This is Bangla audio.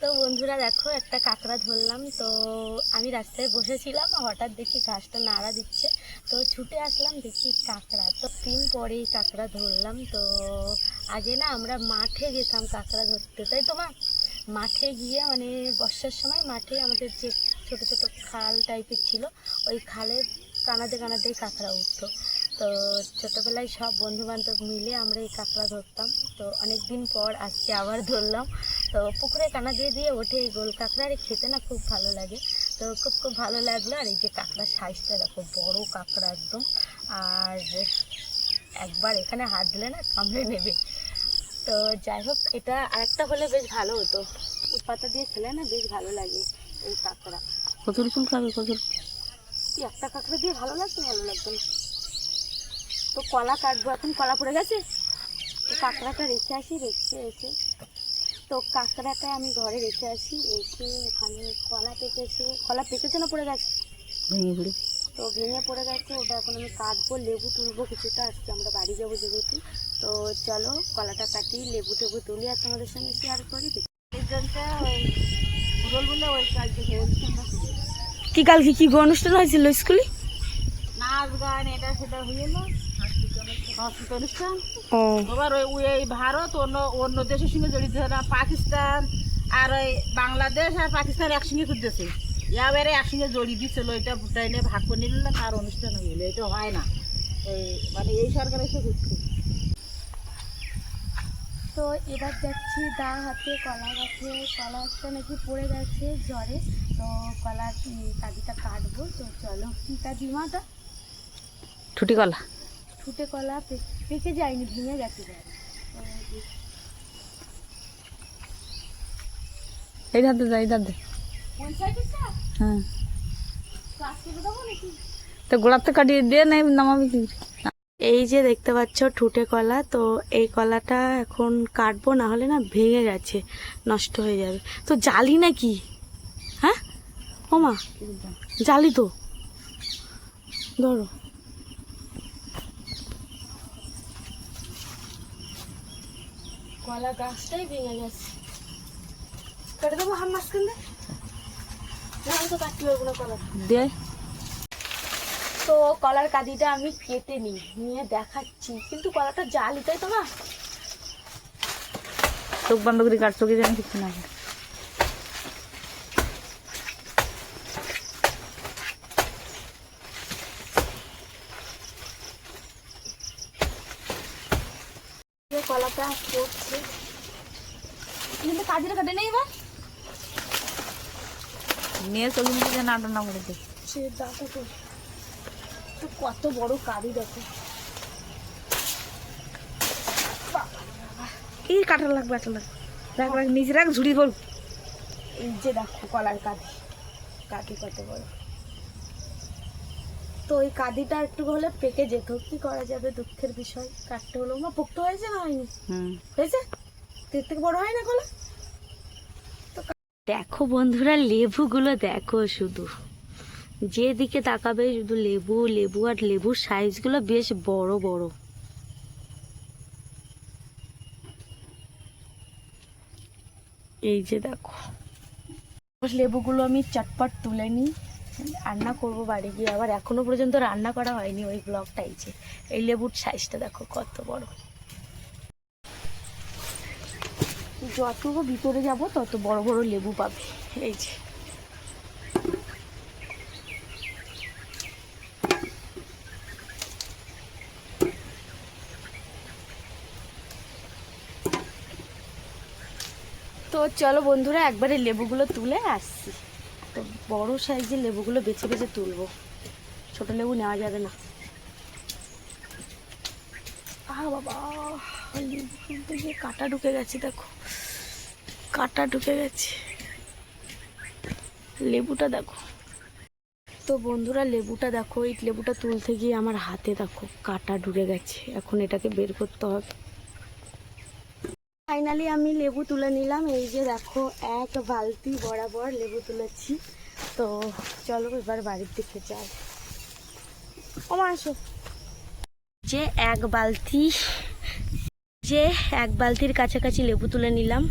তো বন্ধুরা দেখো একটা কাঁকড়া ধরলাম। তো আমি রাস্তায় বসেছিলাম, হঠাৎ দেখি ঘাসটা নাড়া দিচ্ছে, তো ছুটে আসলাম, দেখি কাঁকড়া। তো দিন পরেই কাঁকড়া ধরলাম। তো আগে না আমরা মাঠে যেতাম কাঁকড়া ধরতে, তাই তো মা? মাঠে গিয়ে মানে বর্ষার সময় মাঠে আমাদের যে ছোট ছোট খাল টাইপের ছিল, ওই খালে কানাদে কানাদেই কাঁকড়া উঠতো। তো ছোটোবেলায় সব বন্ধুবান্ধব মিলে আমরা এই কাঁকড়া ধরতাম। তো অনেক দিন পর আজকে আবার ধরলাম। তো পুকুরে কানা দিয়ে দিয়ে ওঠে এই গোল কাঁকড়া, আর খেতে না খুব ভালো লাগে। তো খুব খুব ভালো লাগলো। আর এই যে কাঁকড়ার সাইজটা দেখো, বড় কাঁকড়া একদম। আর একবার এখানে হাত দিলে না কামড়ে নেবে। তো যাই হোক, এটা আরেকটা হলে বেশ ভালো হতো, পাতা দিয়ে খেলে না বেশ ভালো লাগে এই কাঁকড়া। কচুর ফুল খাবে? কচুর কি একটা কাঁকড়া দিয়ে ভালো লাগতো? ভালো লাগতো না। তো কলা কাটবো, এখন কলা পড়ে গেছে, তো কাঁকড়াটা রেখে আসি। রেখে এসে তো কাঁকড়াটা আমি ঘরে রেখে আসি। এসে ওখানে কলা পেকেছে না পড়ে গেছে, ভেঙে পড়ে। তো ভেঙে পড়ে গেছে। ওটা এখন আমি কাটবো, লেবু তুলবো কিছুটা, আজকে আমরা বাড়ি যাবো যেহেতু। তো চলো কলাটা কাটি, লেবু টেবু তুলি আর তোমাদের সঙ্গে শেয়ার করি। কি কালকে কি অনুষ্ঠান হয়েছিল স্কুলে? নাচ গান এটা সেটা হয়ে না সংস্কৃত অনুষ্ঠান। ও আবার ওই ভারত অন্য অন্য দেশের সঙ্গে জড়িত না, পাকিস্তান আর ওই বাংলাদেশ আর পাকিস্তান একসঙ্গে করতেছে, এবারে একসঙ্গে জড়িয়ে দিচ্ছিল। এটা টাইনে ভাগ করে নিল না, তার অনুষ্ঠান হয়ে গেলো। এটা হয় না, এই মানে এই সরকার এসে করছে। তো এবার যাচ্ছি দা হাতে কলা গাছে, কলা একটা নাকি পড়ে গেছে জ্বরে। তো কলার কাজিটা কাটবো। তো চলো। কি কাজি মাটা? ছুটি কলা। ঠুটে কলা পেকে যায়নি, ভেঙে গেছে। এই ধার দে, এই ধার দে। হ্যাঁ, তো গোড়াতে কাটিয়ে দিয়ে নেই নামাবি কি? এই যে দেখতে পাচ্ছ ঠুটে কলা। তো এই কলাটা এখন কাটবো, না হলে না ভেঙে গেছে, নষ্ট হয়ে যাবে। তো জালি নাকি? হ্যাঁ ও মা, জালি তো, ধরো। কলা গাছটাই ভেঙে গেছে, কেটে দেবো হাম মাঝখান দিয়ে, না আমি তো কাটতে পারবো না কলা দিয়ে। তো কলার কাঁদিটা আমি কেটে নিয়ে দেখাচ্ছি, কিন্তু কলাটা জালি, তাই তো না? চোখ বন্ধ করে কাটছো কি জানি কিছু না। কলাটা পড়ছে, কিন্তু কাজিটা কাটে নেই। এবার নিয়ে চলে নিতে নাটা না করে দে। সে দাঁটা তো কত বড় কাঁদি দেখো। এই কাটা লাগবে, কাটা লাগবে। রাখ রাখ, নিচে রাখ, ঝুড়ি করব। এই যে দেখো কলার কাঁদি, কাঁদি কত বড়। তো ওই কাঁদিটা একটু হলে পেকে যেত, কি করা যাবে, দুঃখের বিষয়। কাটতে হলো। মা পোক্ত হয়েছে না হয়নি? হয়েছে, এর থেকে বড় হয় না কলা। দেখো বন্ধুরা, লেবুগুলো দেখো, শুধু যেদিকে তাকাবে শুধু লেবু লেবু, আর লেবুর সাইজগুলো বেশ বড় বড়। এই যে দেখো, লেবুগুলো আমি চটপট তুলে নিই, রান্না করবো বাড়ি গিয়ে। আবার এখনো পর্যন্ত রান্না করা হয়নি ওই ব্লগটাই। যে এই লেবুর সাইজটা দেখো কত বড়। যত ভিতরে যাব তত বড় বড় লেবু পাবে। এই যে তো চলো বন্ধুরা, একবারে লেবুগুলো তুলে আসছি। তো বড় সাইজের লেবুগুলো বেছে বেছে তুলবো, ছোট লেবু নেওয়া যাবে না। বাবা, লেবু তুলতে গিয়ে কাঁটা ঢুকে গেছে, দেখো কাঁটা ঢুকে গেছে। লেবুটা দেখো। তো বন্ধুরা লেবুটা দেখো, এই লেবুটা তুলতে গিয়ে আমার হাতে দেখো কাঁটা ঢুকে গেছে, এখন এটাকে বের করতে হবে। ফাইনালি আমি লেবু তুলে নিলাম। এই যে দেখো, এক বালতি বরাবর লেবু তুলেছি। তো চলো এবার বাড়ির দিকে যাই। ওমা আসো। যে এক বালতির কাছাকাছি লেবু তুলে নিলাম।